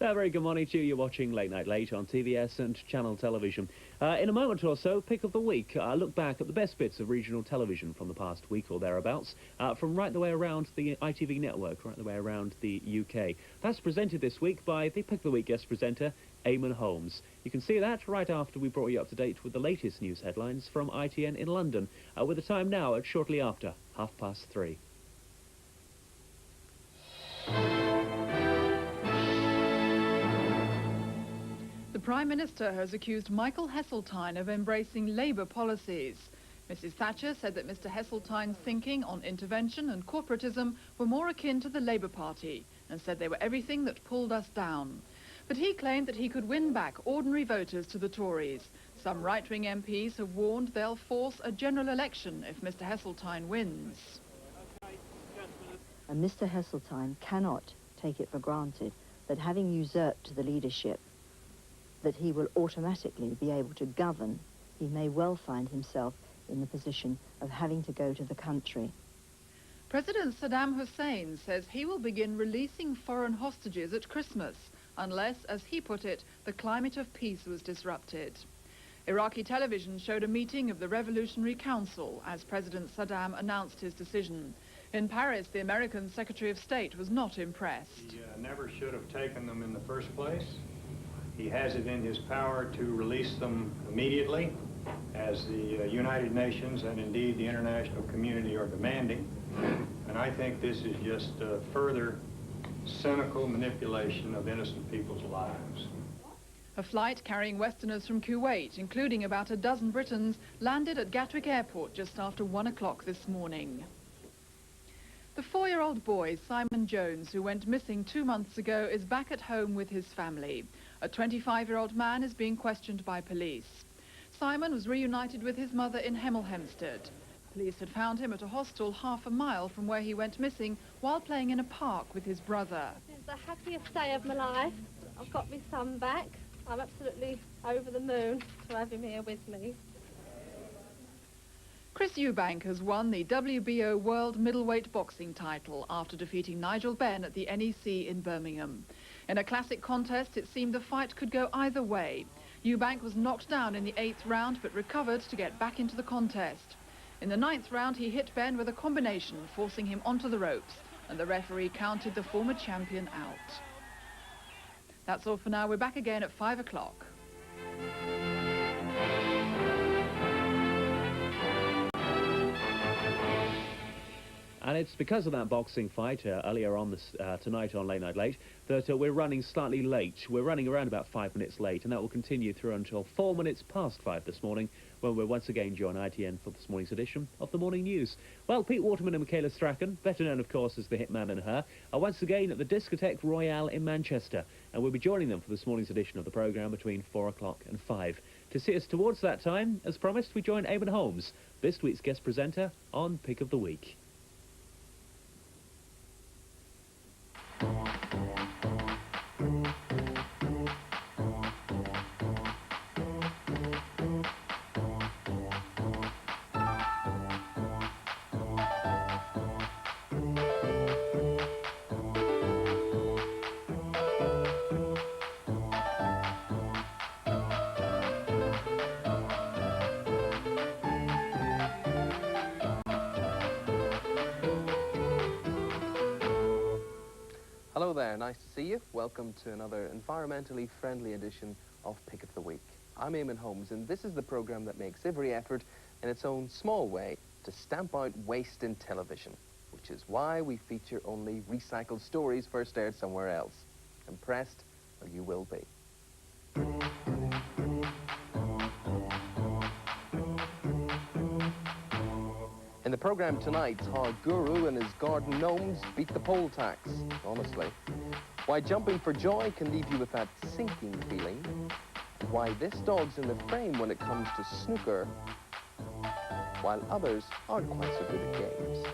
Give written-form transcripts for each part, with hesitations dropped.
A very good morning to you. You're watching Late Night Late on TVS and Channel Television. In a moment or so, Pick of the Week. Look back at the best bits of regional television from the past week or thereabouts, from right the way around the ITV network, right the way around the UK. That's presented this week by the Pick of the Week guest presenter, Eamon Holmes. You can see that right after we brought you up to date with the latest news headlines from ITN in London, with the time now at shortly after 3:30. The Prime Minister has accused Michael Heseltine of embracing Labour policies. Mrs Thatcher said that Mr Heseltine's thinking on intervention and corporatism were more akin to the Labour Party and said they were everything that pulled us down. But he claimed that he could win back ordinary voters to the Tories. Some right-wing MPs have warned they'll force a general election if Mr Heseltine wins. And Mr Heseltine cannot take it for granted that having usurped the leadership, that he will automatically be able to govern. He may well find himself in the position of having to go to the country. President Saddam Hussein says he will begin releasing foreign hostages at Christmas, unless, as he put it, the climate of peace was disrupted. Iraqi television showed a meeting of the Revolutionary Council as President Saddam announced his decision. In Paris, the American Secretary of State was not impressed. He never should have taken them in the first place. He has it in his power to release them immediately, as the United Nations and indeed the international community are demanding. And I think this is just further cynical manipulation of innocent people's lives. A flight carrying Westerners from Kuwait, including about a dozen Britons, landed at Gatwick Airport just after 1 o'clock this morning. The 4-year-old boy, Simon Jones, who went missing 2 months ago, is back at home with his family. A 25-year-old man is being questioned by police. Simon was reunited with his mother in Hemel Hempstead. Police had found him at a hostel half a mile from where he went missing while playing in a park with his brother. It's the happiest day of my life. I've got my son back. I'm absolutely over the moon to have him here with me. Chris Eubank has won the WBO World Middleweight Boxing title after defeating Nigel Benn at the NEC in Birmingham. In a classic contest, it seemed the fight could go either way. Eubank was knocked down in the 8th round but recovered to get back into the contest. In the 9th round, he hit Benn with a combination, forcing him onto the ropes, and the referee counted the former champion out. That's all for now. We're back again at 5 o'clock. And it's because of that boxing fight earlier on tonight on Late Night Late that we're running slightly late. We're running around about 5 minutes late, and that will continue through until 4 minutes past 5 this morning, when we'll once again join ITN for this morning's edition of the Morning News. Well, Pete Waterman and Michaela Strachan, better known of course as the Hitman and Her, are once again at the Discotheque Royale in Manchester, and we'll be joining them for this morning's edition of the programme between 4 o'clock and 5. To see us towards that time, as promised, we join Eamon Holmes, this week's guest presenter on Pick of the Week. Hello there, nice to see you. Welcome to another environmentally friendly edition of Pick of the Week. I'm Eamon Holmes, and this is the programme that makes every effort in its own small way to stamp out waste in television, which is why we feature only recycled stories first aired somewhere else. Impressed? Well, you will be. In the programme tonight, how a guru and his garden gnomes beat the poll tax, honestly. Why jumping for joy can leave you with that sinking feeling. And why this dog's in the frame when it comes to snooker, while others aren't quite so good at games.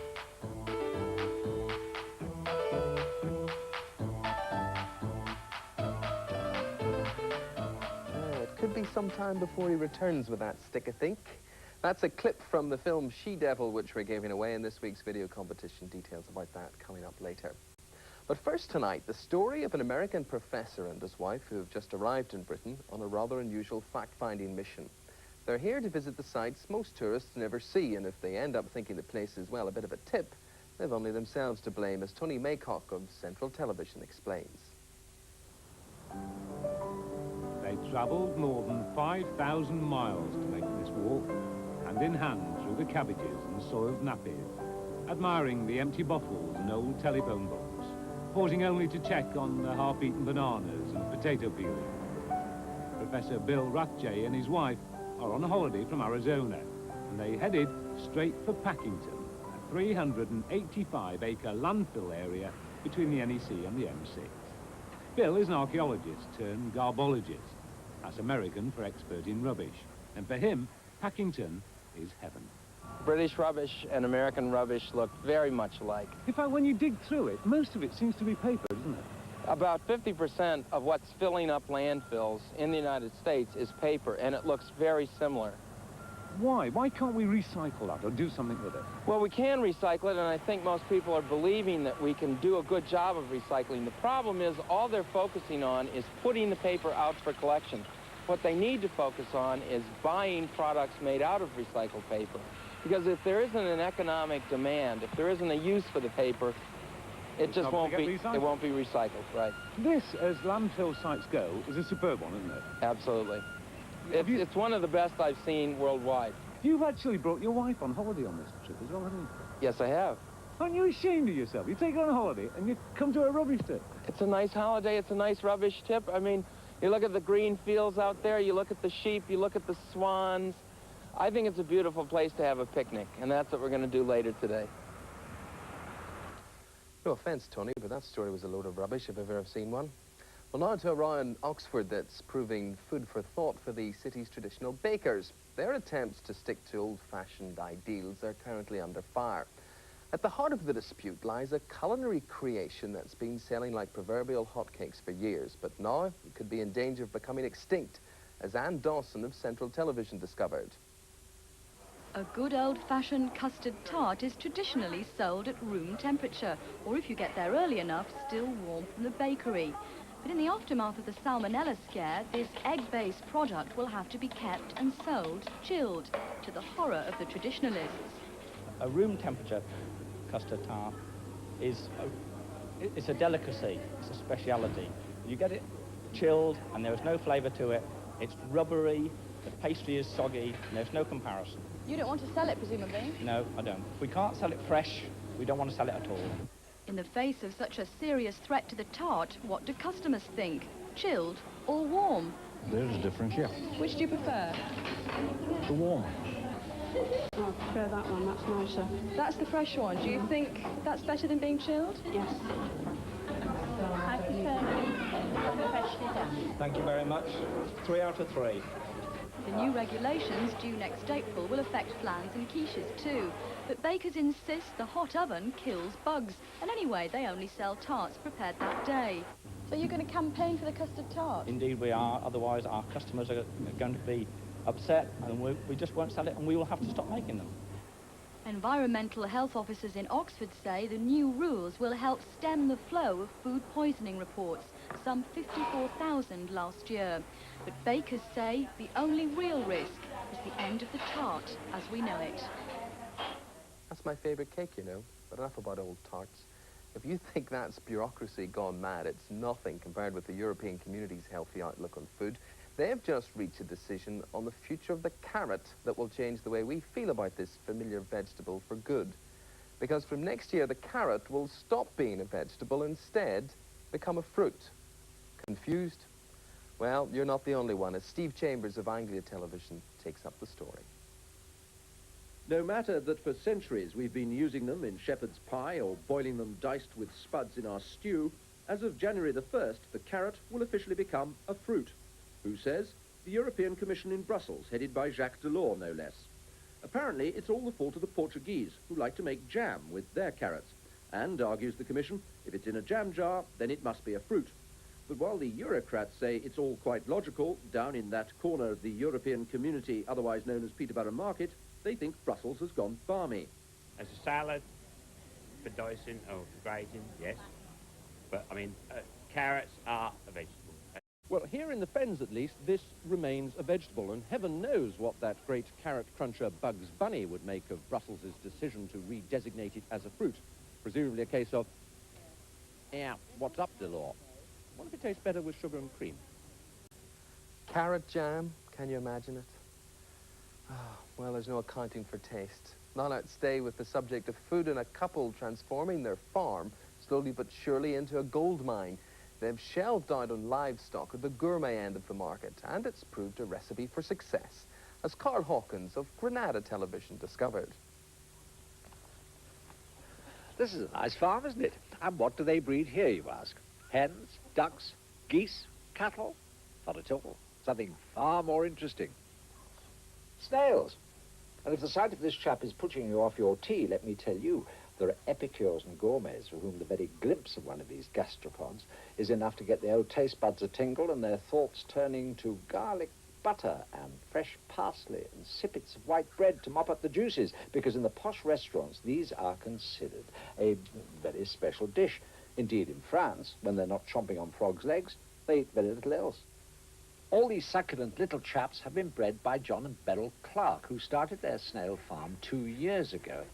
It could be some time before he returns with that stick, I think. That's a clip from the film She-Devil, which we're giving away in this week's video competition. Details about that coming up later. But first tonight, the story of an American professor and his wife who have just arrived in Britain on a rather unusual fact-finding mission. They're here to visit the sites most tourists never see, and if they end up thinking the place is, well, a bit of a tip, they've only themselves to blame, as Tony Maycock of Central Television explains. They travelled more than 5,000 miles to make this walk, hand in hand through the cabbages and soiled nappies, admiring the empty bottles and old telephone books, pausing only to check on the half-eaten bananas and potato peeling. Professor Bill Rathje and his wife are on a holiday from Arizona, and they headed straight for Packington, a 385-acre landfill area between the NEC and the M6. Bill is an archaeologist turned garbologist. That's American for expert in rubbish. And for him, Packington is heaven. British rubbish and American rubbish look very much alike. In fact, when you dig through it, most of it seems to be paper, doesn't it? About 50% of what's filling up landfills in the United States is paper, and it looks very similar. Why? Why can't we recycle that or do something with it? Well, we can recycle it, and I think most people are believing that we can do a good job of recycling. The problem is all they're focusing on is putting the paper out for collection. What they need to focus on is buying products made out of recycled paper. Because if there isn't an economic demand, if there isn't a use for the paper, it just won't be recycled, right? This, as landfill sites go, is a superb one, isn't it? Absolutely. It's one of the best I've seen worldwide. You've actually brought your wife on holiday on this trip as well, haven't you? Yes, I have. Aren't you ashamed of yourself? You take her on a holiday and you come to a rubbish tip. It's a nice holiday. It's a nice rubbish tip. I mean, you look at the green fields out there, you look at the sheep, you look at the swans. I think it's a beautiful place to have a picnic, and that's what we're going to do later today. No offence, Tony, but that story was a load of rubbish if I've ever seen one. Well, now to a row in Oxford that's proving food for thought for the city's traditional bakers. Their attempts to stick to old-fashioned ideals are currently under fire. At the heart of the dispute lies a culinary creation that's been selling like proverbial hotcakes for years, but now it could be in danger of becoming extinct, as Anne Dawson of Central Television discovered. A good old-fashioned custard tart is traditionally sold at room temperature, or if you get there early enough, still warm from the bakery. But in the aftermath of the salmonella scare, this egg-based product will have to be kept and sold chilled, to the horror of the traditionalists. A room temperature custard tart is it's a delicacy, it's a speciality. You get it chilled and there is no flavour to it, it's rubbery, the pastry is soggy, and there's no comparison. You don't want to sell it, presumably? No, I don't. If we can't sell it fresh, we don't want to sell it at all. In the face of such a serious threat to the tart, what do customers think? Chilled or warm? There's a difference, yeah. Which do you prefer? The warm. I prefer that one, that's nicer. That's the fresh one. Do you think that's better than being chilled? Yes. I prefer freshly done. Thank you very much. 3 out of 3. The new regulations due next April will affect flans and quiches too. But bakers insist the hot oven kills bugs. And anyway, they only sell tarts prepared that day. So you're going to campaign for the custard tart? Indeed we are, otherwise our customers are going to be upset and we just won't sell it and we will have to stop making them. Environmental health officers in Oxford say the new rules will help stem the flow of food poisoning reports, some 54,000 last year. But bakers say the only real risk is the end of the tart as we know it. That's my favourite cake, you know, but enough about old tarts. If you think that's bureaucracy gone mad, it's nothing compared with the European Community's healthy outlook on food. They've just reached a decision on the future of the carrot that will change the way we feel about this familiar vegetable for good. Because from next year, the carrot will stop being a vegetable, instead become a fruit. Confused? Well, you're not the only one, as Steve Chambers of Anglia Television takes up the story. No matter that for centuries we've been using them in shepherd's pie or boiling them diced with spuds in our stew, as of January the 1st, the carrot will officially become a fruit. Who says? The European Commission in Brussels, headed by Jacques Delors, no less. Apparently, it's all the fault of the Portuguese, who like to make jam with their carrots. And, argues the Commission, if it's in a jam jar, then it must be a fruit. But while the Eurocrats say it's all quite logical, down in that corner of the European Community, otherwise known as Peterborough Market, they think Brussels has gone balmy. As a salad, for dicing or for grating, yes. But, I mean, carrots are a vegetable. Well, here in the Fens, at least, this remains a vegetable, and heaven knows what that great carrot cruncher Bugs Bunny would make of Brussels' decision to redesignate it as a fruit. Presumably a case of, yeah, what's up, Delors? What if it tastes better with sugar and cream? Carrot jam, can you imagine it? Oh, well, there's no accounting for taste. Not outstay with the subject of food and a couple transforming their farm slowly but surely into a gold mine. They've shelved out on livestock at the gourmet end of the market, and it's proved a recipe for success, as Carl Hawkins of Granada Television discovered. This is a nice farm, isn't it? And what do they breed here, you ask? Hens, ducks, geese, cattle? Not at all. Something far more interesting. Snails. And if the sight of this chap is putting you off your tea, let me tell you, there are epicures and gourmets for whom the very glimpse of one of these gastropods is enough to get their old taste buds a tingle and their thoughts turning to garlic butter and fresh parsley and sippets of white bread to mop up the juices, because in the posh restaurants these are considered a very special dish. Indeed, in France, when they're not chomping on frogs' legs, they eat very little else. All these succulent little chaps have been bred by John and Beryl Clark, who started their snail farm 2 years ago.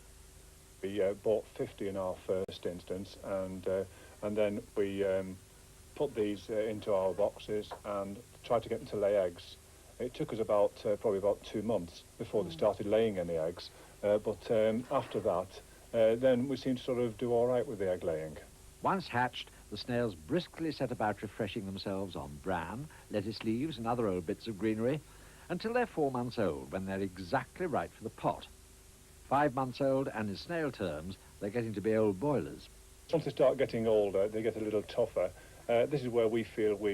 We bought 50 in our first instance, and then we put these into our boxes and tried to get them to lay eggs. It took us probably about 2 months before they started laying any eggs, but after that, then we seemed to sort of do all right with the egg laying. Once hatched, the snails briskly set about refreshing themselves on bran, lettuce leaves and other old bits of greenery, until they're 4 months old, when they're exactly right for the pot. 5 months old, and in snail terms, they're getting to be old boilers. Once they start getting older, they get a little tougher. This is where we feel we